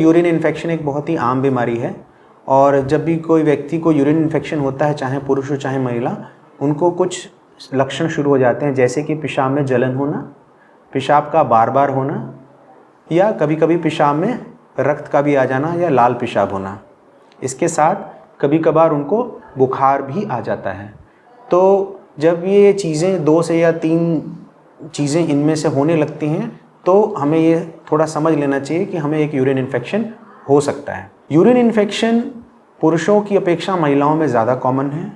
Urine infection एक बहुत ही आम बीमारी है और जब भी कोई व्यक्ति को यूरिन इन्फेक्शन होता है, चाहे पुरुष हो चाहे महिला, उनको कुछ लक्षण शुरू हो जाते हैं, जैसे कि पेशाब में जलन होना, पेशाब का बार बार होना या कभी कभी पेशाब में रक्त का भी आ जाना या लाल पेशाब होना। इसके साथ कभी कभार उनको बुखार भी आ जाता है। तो जब ये चीज़ें 2 से या 3 चीज़ें इनमें से होने लगती हैं तो हमें ये थोड़ा समझ लेना चाहिए कि हमें एक यूरिन इन्फेक्शन हो सकता है। यूरिन इन्फेक्शन पुरुषों की अपेक्षा महिलाओं में ज़्यादा कॉमन है।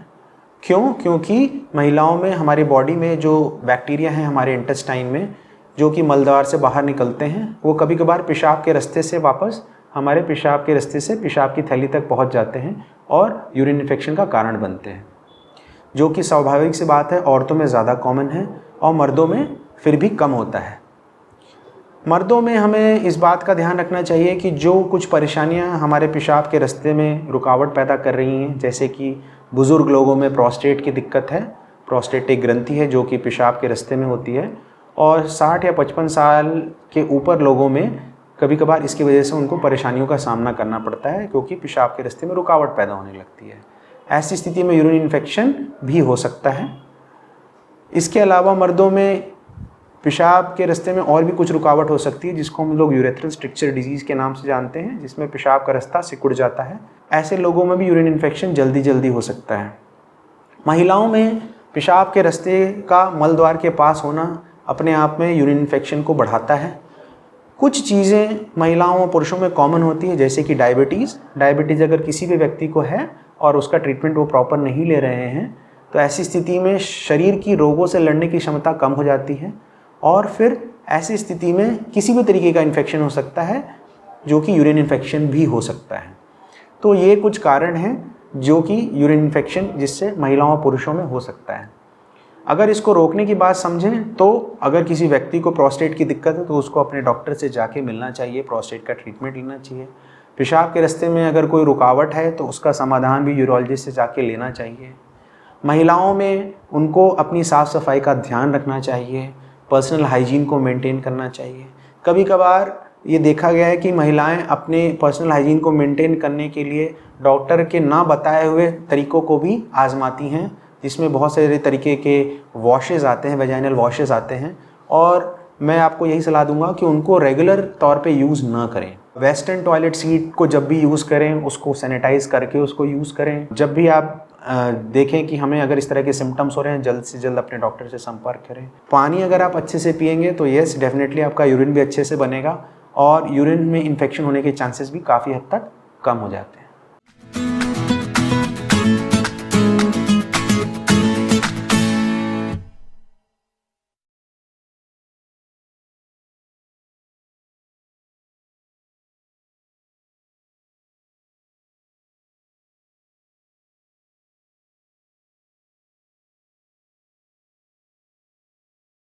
क्यों? क्योंकि महिलाओं में हमारी बॉडी में जो बैक्टीरिया हैं हमारे इंटेस्टाइन में, जो कि मलद्वार से बाहर निकलते हैं, वो कभी कभार पेशाब के रास्ते से वापस हमारे पेशाब के रास्ते से पेशाब की थैली तक पहुंच जाते हैं और यूरिन इन्फेक्शन का कारण बनते हैं, जो कि स्वाभाविक सी बात है, औरतों में ज़्यादा कॉमन है और मर्दों में फिर भी कम होता है। मर्दों में हमें इस बात का ध्यान रखना चाहिए कि जो कुछ परेशानियां हमारे पेशाब के रास्ते में रुकावट पैदा कर रही हैं, जैसे कि बुज़ुर्ग लोगों में प्रोस्टेट की दिक्कत है, प्रोस्टेट एक ग्रंथि है जो कि पेशाब के रास्ते में होती है, और 60 या 55 साल के ऊपर लोगों में कभी कभार इसकी वजह से उनको परेशानियों का सामना करना पड़ता है, क्योंकि पेशाब के रास्ते में रुकावट पैदा होने लगती है। ऐसी स्थिति में यूरिन इन्फेक्शन भी हो सकता है। इसके अलावा मर्दों में पेशाब के रास्ते में और भी कुछ रुकावट हो सकती है, जिसको हम लोग यूरेथ्रल स्ट्रक्चर डिजीज़ के नाम से जानते हैं, जिसमें पेशाब का रास्ता सिकुड़ जाता है। ऐसे लोगों में भी यूरिन इन्फेक्शन जल्दी हो सकता है। महिलाओं में पेशाब के रास्ते का मल द्वार के पास होना अपने आप में यूरिन इन्फेक्शन को बढ़ाता है। कुछ चीज़ें महिलाओं और पुरुषों में कॉमन होती है, जैसे कि डायबिटीज़ अगर किसी भी व्यक्ति को है और उसका ट्रीटमेंट वो प्रॉपर नहीं ले रहे हैं, तो ऐसी स्थिति में शरीर की रोगों से लड़ने की क्षमता कम हो जाती है और फिर ऐसी स्थिति में किसी भी तरीके का इन्फेक्शन हो सकता है, जो कि यूरिन इन्फेक्शन भी हो सकता है। तो ये कुछ कारण हैं जो कि यूरिन इन्फेक्शन जिससे महिलाओं और पुरुषों में हो सकता है। अगर इसको रोकने की बात समझें तो अगर किसी व्यक्ति को प्रोस्टेट की दिक्कत है तो उसको अपने डॉक्टर से जाके मिलना चाहिए, प्रोस्टेट का ट्रीटमेंट लेना चाहिए। पेशाब के रास्ते में अगर कोई रुकावट है तो उसका समाधान भी यूरोलॉजिस्ट से जाके लेना चाहिए। महिलाओं में उनको अपनी साफ़ सफाई का ध्यान रखना चाहिए, पर्सनल हाइजीन को मेंटेन करना चाहिए। कभी कभार ये देखा गया है कि महिलाएं अपने पर्सनल हाइजीन को मेंटेन करने के लिए डॉक्टर के ना बताए हुए तरीकों को भी आजमाती हैं, जिसमें बहुत सारे तरीके के वॉशेज़ आते हैं, वेजाइनल वॉशेज़ आते हैं, और मैं आपको यही सलाह दूंगा कि उनको रेगुलर तौर पे यूज़ ना करें। वेस्टर्न टॉयलेट सीट को जब भी यूज़ करें उसको सैनिटाइज़ करके उसको यूज़ करें। जब भी आप देखें कि हमें अगर इस तरह के सिम्टम्स हो रहे हैं, जल्द से जल्द अपने डॉक्टर से संपर्क करें। पानी अगर आप अच्छे से पिएंगे तो येस डेफिनेटली आपका यूरिन भी अच्छे से बनेगा और यूरिन में इन्फेक्शन होने के चांसेस भी काफ़ी हद तक कम हो जाते हैं।